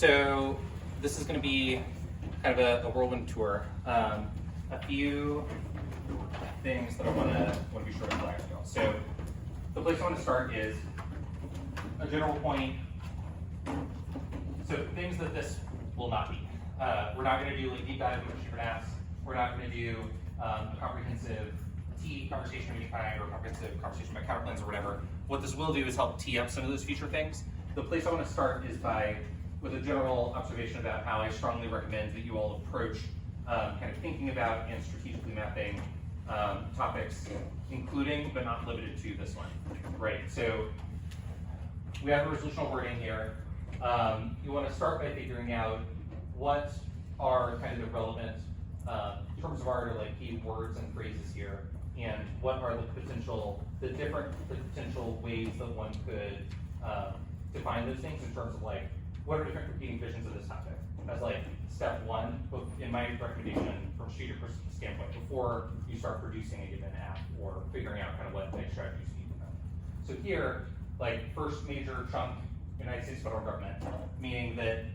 So this is going to be kind of a whirlwind tour. A few things that I want to be sure to flag. So the place I want to start is a general point. So things that this will not be. We're not going to do like deep dive into different apps. We're not going to do a comprehensive T conversation of any kind or comprehensive conversation about counterplans or whatever. What this will do is help tee up some of those future things. The place I want to start is with a general observation about how I strongly recommend that you all approach kind of thinking about and strategically mapping topics, including but not limited to this one, right? So we have a resolutional wording here. You want to start by figuring out what are kind of the relevant terms of art or like key words and phrases here, and what are the potential ways that one could define those things in terms of like what are different competing visions of this topic. As like step one, in my recommendation from a strategic standpoint, before you start producing a given app or figuring out kind of what next strategies you need to know. So here, like first major chunk, United States federal government, meaning that,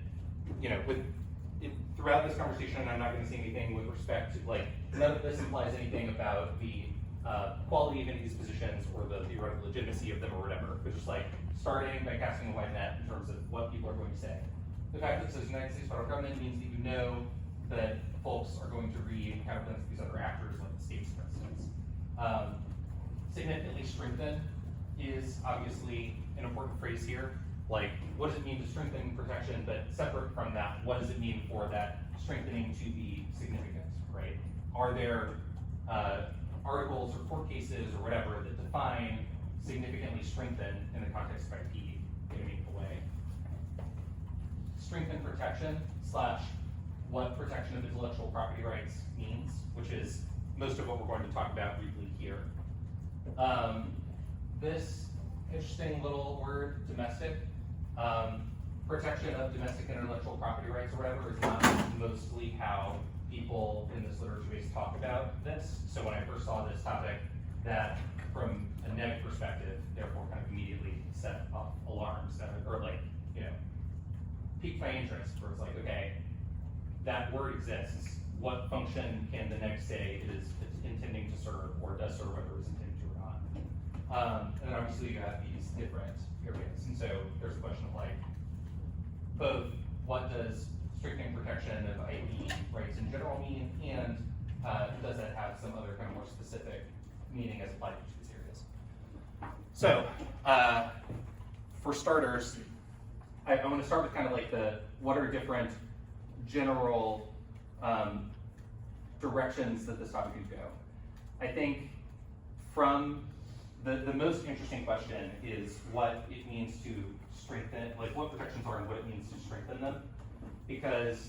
you know, throughout this conversation, I'm not going to say anything with respect to, like, none of this implies anything about the quality of any of these positions or the theoretical legitimacy of them or whatever. But just like starting by casting a wide net in terms of what people are going to say. The fact that it says United States federal government means that you know that folks are going to read counterplans to these other actors, like the states, for instance. Significantly strengthen is obviously an important phrase here. Like, what does it mean to strengthen protection? But separate from that, what does it mean for that strengthening to be significant, right? Are there articles or court cases or whatever that define significantly strengthen in the context of IP in a meaningful way? Strengthen protection / what protection of intellectual property rights means, which is most of what we're going to talk about briefly here. This interesting little word, domestic, protection of domestic intellectual property rights or whatever is not mostly how people in this literature base talk about this. So when I first saw this topic, that from a negative perspective, therefore kind of immediately set off alarms or like, you know, piqued my interest where it's like, okay, that word exists. What function can the next say it is intending to serve or does serve whether it's intended to or not? And then obviously you have these different areas. And so there's a question of like, both what does strengthening protection of IP rights in general mean, and does that have some other kind of more specific meaning as applied to these areas? So for starters, I want to start with kind of like what are different general directions that this topic could go. I think from the most interesting question is what it means to strengthen, like what protections are and what it means to strengthen them. Because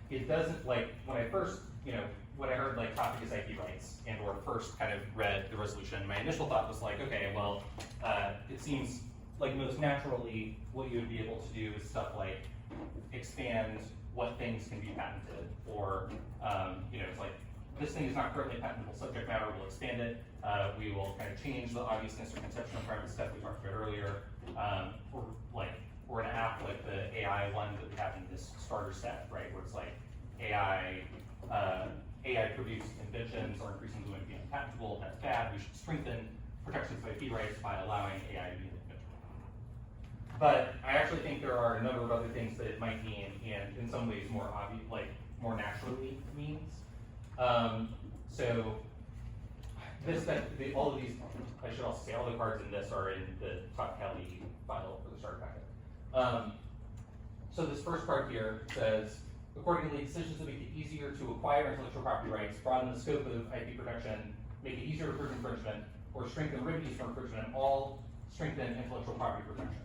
it doesn't, like, when I first, you know, when I heard like topic is IP rights and or first kind of read the resolution, my initial thought was like, okay, well, it seems like most naturally what you would be able to do is stuff like expand what things can be patented, or, you know, it's like, this thing is not currently patentable subject matter, we'll expand it. We will kind of change the obviousness or conception of private stuff we talked about earlier. Or an app like the AI one that we have in this starter set, right? Where it's like AI produced inventions are increasingly going to be unpatentable, that's bad. We should strengthen protections of IP rights by allowing AI to be an invention. But I actually think there are a number of other things that it might mean, and in some ways more obvious, like more naturally means. So all of these, I should also say, all the cards in this are in the Todd Kelly file for the starter packet. So this first card here says, accordingly, decisions that make it easier to acquire intellectual property rights, broaden the scope of IP protection, make it easier to prove infringement, or strengthen remedies for infringement, all strengthen intellectual property protection.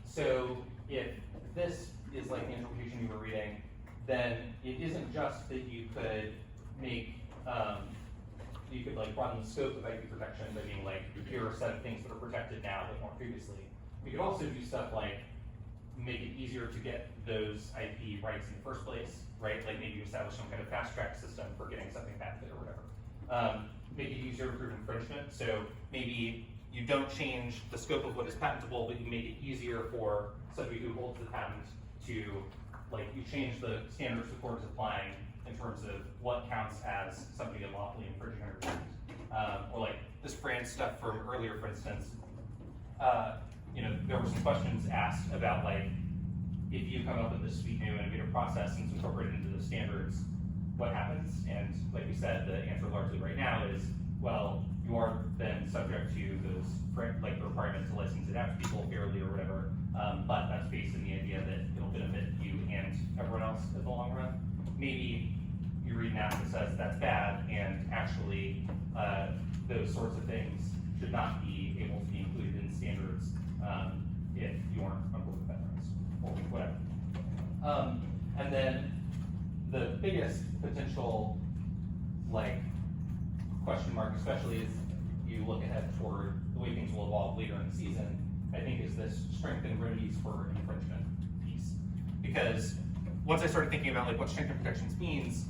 So if this is like the interpretation you were reading, then it isn't just that you could make, you could like broaden the scope of IP protection by being like, here are a set of things that are protected now that weren't previously. You could also do stuff like make it easier to get those IP rights in the first place, right? Like maybe you establish some kind of fast track system for getting something patented or whatever. Make it easier to prove infringement. So maybe you don't change the scope of what is patentable, but you make it easier for somebody who holds the patent to, like, you change the standards the court is applying in terms of what counts as somebody unlawfully infringing on your patent. Or like this brand stuff from earlier, for instance, you know, there were some questions asked about, like, if you come up with this sweet new innovative process and it's incorporated into the standards, what happens? And like we said, the answer largely right now is, well, you are then subject to those, like, the requirements to license it out to people fairly or whatever, but that's based on the idea that it'll benefit you and everyone else in the long run. Maybe you read an app that says that's bad, and actually those sorts of things should not be able to be included in standards if you aren't on board with veterans or whatever. And then the biggest potential, like, question mark, especially as you look ahead toward the way things will evolve later in the season, I think is this strengthened remedies for infringement piece. Because once I started thinking about, like, what strengthened protections means,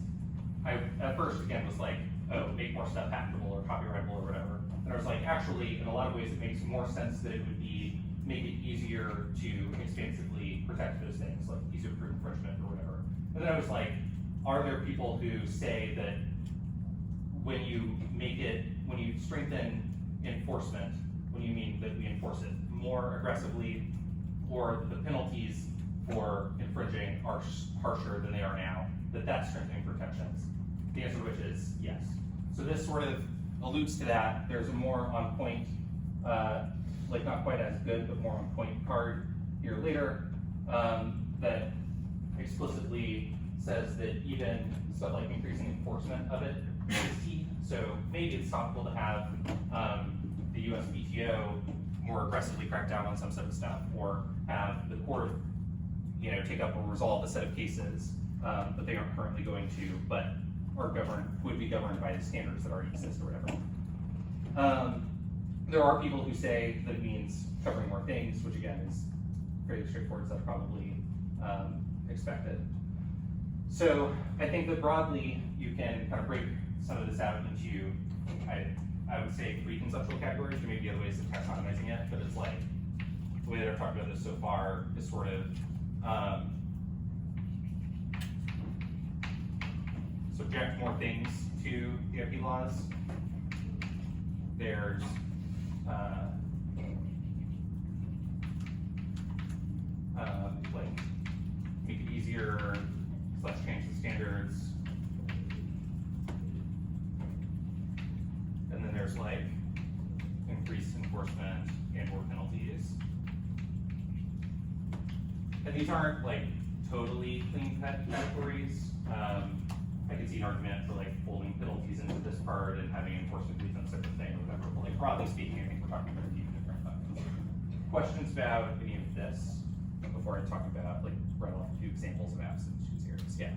I at first again was like, oh, make more stuff patentable or copyrightable or whatever. And I was like, actually, in a lot of ways, it makes more sense that it would be make it easier to expansively protect those things, like easier to prove infringement or whatever. And then I was like, are there people who say that when you make it, when you strengthen enforcement, when you mean that we enforce it more aggressively, or the penalties for infringing are harsher than they are now, that's strengthening protections? The answer to which is yes. So this sort of alludes to that. There's a more on point, like not quite as good, but more on point card here later that explicitly says that even stuff like increasing enforcement of it is key. So maybe it's thoughtful to have the USPTO more aggressively crack down on some sort of stuff, or have the court, you know, take up or resolve a set of cases that they aren't currently going to, but are governed, would be governed by the standards that already exist or whatever. There are people who say that it means covering more things, which again is fairly straightforward stuff, probably expected. So I think that broadly you can kind of break some of this out into, I would say, 3 conceptual categories. There may be other ways of taxonomizing it, but it's like the way that I've talked about this so far is sort of subject more things to the IP laws. There's like make it easier, let's change the standards. And then there's like increased enforcement and more penalties. And these aren't like totally clean cut categories. I could see an argument for like folding penalties into this part and having enforcement be some separate thing or whatever. But like broadly speaking, I think we're talking about a few different things. Questions about any of this before I talk about, like, right off 2 examples of apps and choose areas? Yeah.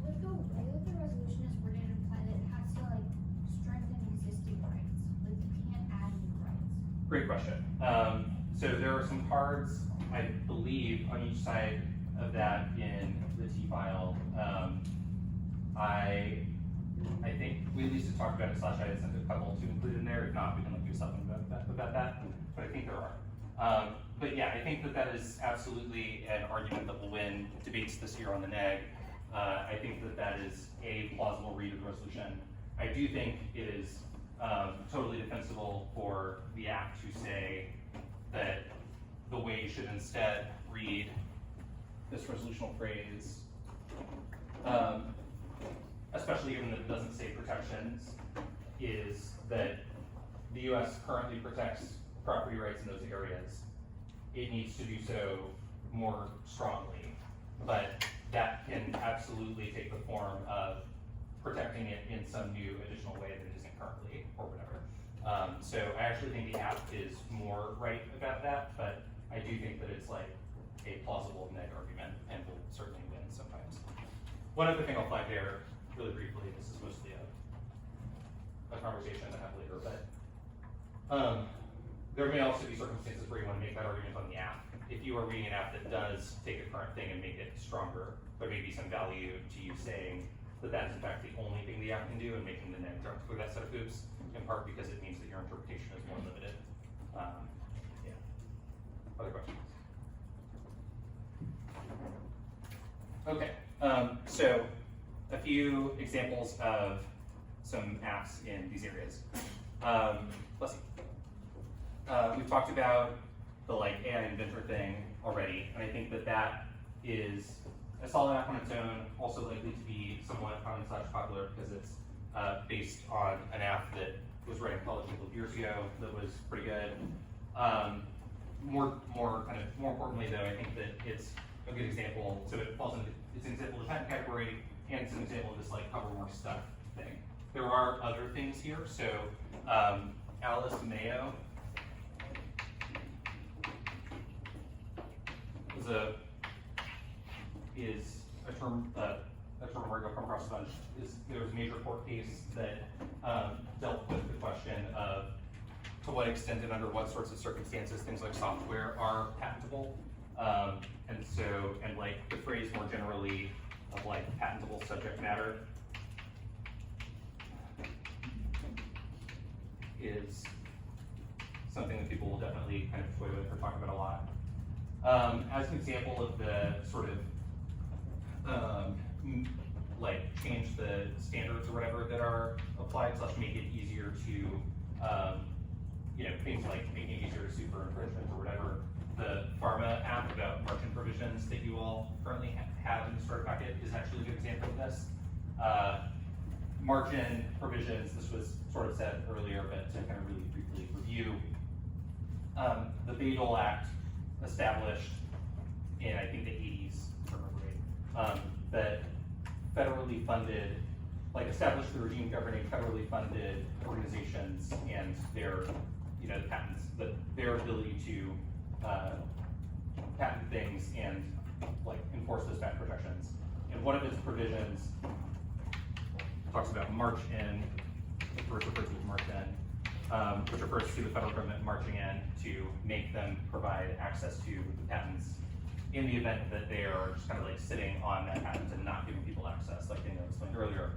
With the way that the resolution is worded, it implies that it has to like strengthen existing rights. Like you can't add new rights. Great question. So there are some cards, I believe, on each side of that in the T file. I think we at least had talked about it, / I had sent a couple to include in there. If not, we can like do something about that. But I think there are. But yeah, I think that is absolutely an argument that will win debates this year on the NEG. I think that is a plausible read of the resolution. I do think it is totally defensible for the act to say that the way should instead read this resolutional phrase, especially given that it doesn't say protections, is that the US currently protects property rights in those areas. It needs to do so more strongly, but that can absolutely take the form of protecting it in some new additional way that it isn't currently, or whatever. So I actually think the app is more right about that, but I do think that it's like a plausible neg argument and will certainly win sometimes. One other thing I'll flag there, really briefly, this is mostly a conversation I have later, but there may also be circumstances where you want to make that argument on the app. If you are reading an app that does take a current thing and make it stronger, there may be some value to you saying that that is in fact the only thing the app can do and making the neg jump through that set of hoops, in part because it means that your interpretation is more limited. Yeah. Other questions? Okay, so a few examples of some apps in these areas. Let's see. We've talked about the like AI inventor thing already, and I think that that is a solid app on its own, also likely to be somewhat common / popular because it's based on an app that was writing college a couple of years ago that was pretty good. More importantly though, I think that it's a good example. So it falls into, it's an example of the patent category, and it's an example of this like cover more stuff thing. There are other things here. So Alice Mayo is a term we're going to come across a bunch. There was a major court case that dealt with the question of to what extent and under what sorts of circumstances things like software are patentable. And like the phrase more generally of like patentable subject matter is something that people will definitely kind of toy with or talk about a lot. As an example of the sort of like change the standards or whatever that are applied / make it easier to things like making it easier to sue for infringement or whatever. The pharma app about margin provisions that you all currently have in the starter packet is actually a good example of this. Margin provisions, this was sort of said earlier, but to kind of really briefly review, the Bayh-Dole Act established in, I think, the 80s, if I remember right, that federally funded, like established the regime governing federally funded organizations and their, the patents, their ability to patent things and like enforce those patent protections. And one of its provisions talks about march in, first refers to as march in, which refers to the federal government marching in to make them provide access to the patents in the event that they are just kind of like sitting on that patent and not giving people access, like Daniel explained earlier.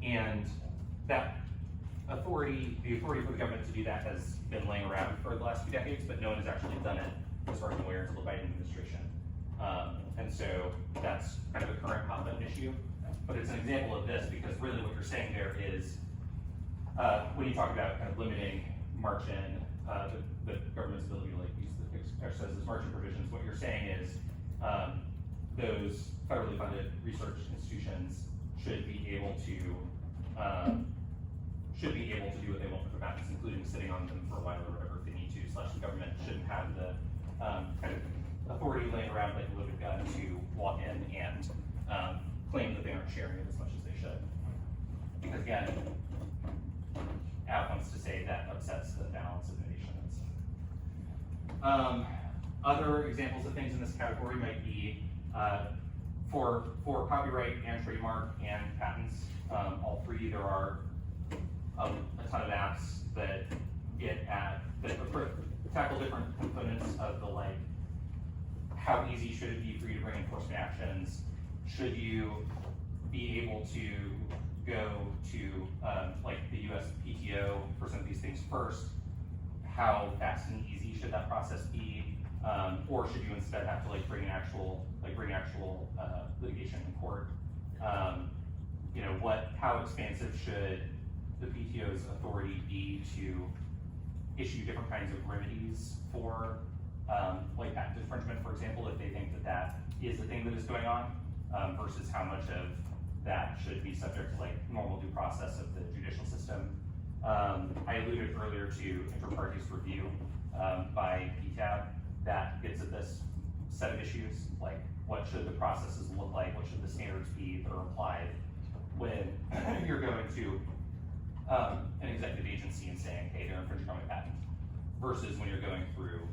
And that authority, the authority for the government to do that has been laying around for the last few decades, but no one has actually done it, as far as I'm aware, until the Biden administration. And so that's kind of a current hot button issue. But it's an example of this because really what you're saying there is, when you talk about kind of limiting margin, the government's ability to like use the exercise as margin provisions, what you're saying is those federally funded research institutions should be able to do what they want with their patents, including sitting on them for a while or whatever if they need to. / the government shouldn't have the kind of authority laying around like a loaded gun to walk in and claim that they aren't sharing it as much as they should. Because again, Al wants to say that upsets the balance of innovation and stuff. Other examples of things in this category might be for copyright and trademark and patents, all three, there are a ton of apps that tackle different components of the like, how easy should it be for you to bring enforcement actions? Should you be able to go to like the USPTO for some of these things first? How fast and easy should that process be? Or should you instead have to like bring actual litigation in court? How expansive should the PTO's authority be to issue different kinds of remedies for like patent infringement, for example, if they think that that is the thing that is going on, versus how much of that should be subject to like normal due process of the judicial system. I alluded earlier to inter partes review by PTAB. That gets at this set of issues, like what should the processes look like, what should the standards be that are applied when you're going to an executive agency and saying, hey, they're infringing on my patent, versus when you're going through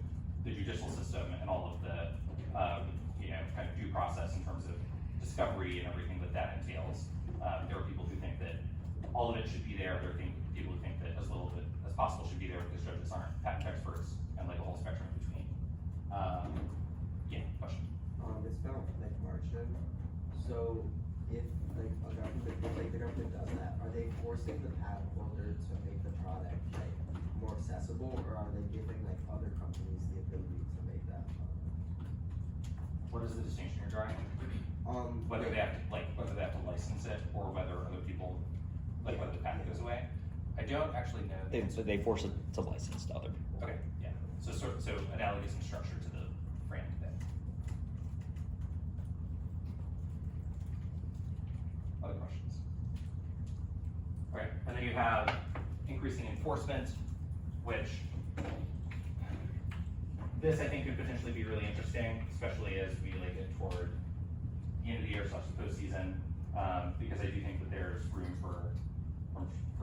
the judicial system and all of the kind of due process in terms of discovery and everything that entails. There are people who think that all of it should be there. There are people who think that as little of it as possible should be there because judges aren't patent experts, and like a whole spectrum in between. Question. It's about like margin. So if like the government does that, are they forcing the patent holder to make the product like more accessible, or are don't actually know. the answer. They force it to license to other people. Okay, yeah. So analogous in structure to the brand thing. Other questions? All right, and then you have increasing enforcement, which this I think could potentially be really interesting, especially as we like get toward the end of the year / the postseason, because I do think that there's room for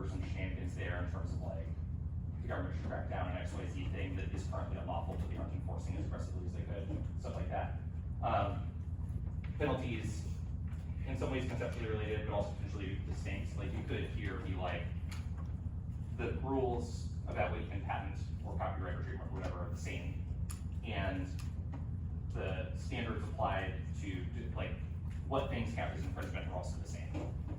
some shenanigans there in terms of like the government should crack down on XYZ thing that is currently unlawful, but they aren't enforcing as aggressively as they could, stuff like that. Penalties, in some ways conceptually related, but also potentially distinct. Like you could here be like, the rules about what you can patent or copyright or trademark or whatever are the same, and the standards applied to like what things count as infringement are also the same.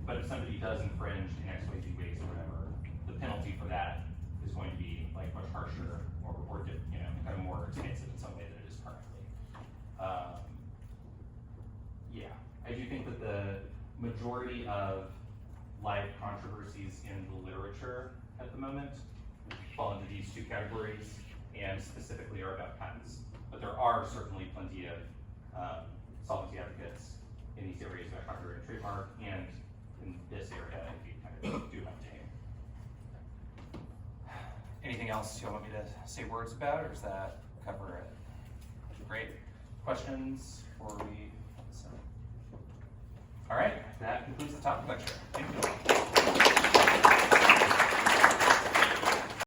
But if somebody does infringe in XYZ ways or whatever, the penalty for that is going to be like much harsher or you know, kind of more expensive in some way than it is currently. Yeah, I do think that the majority of live controversies in the literature at the moment fall into these two categories and specifically are about patents. But there are certainly plenty of solvency advocates in these areas about copyright and trademark, and in this area, if you kind of do have to. Anything else you want me to say words about, or does that cover it? Great. Questions before we? All right, that concludes the topic lecture. Thank you.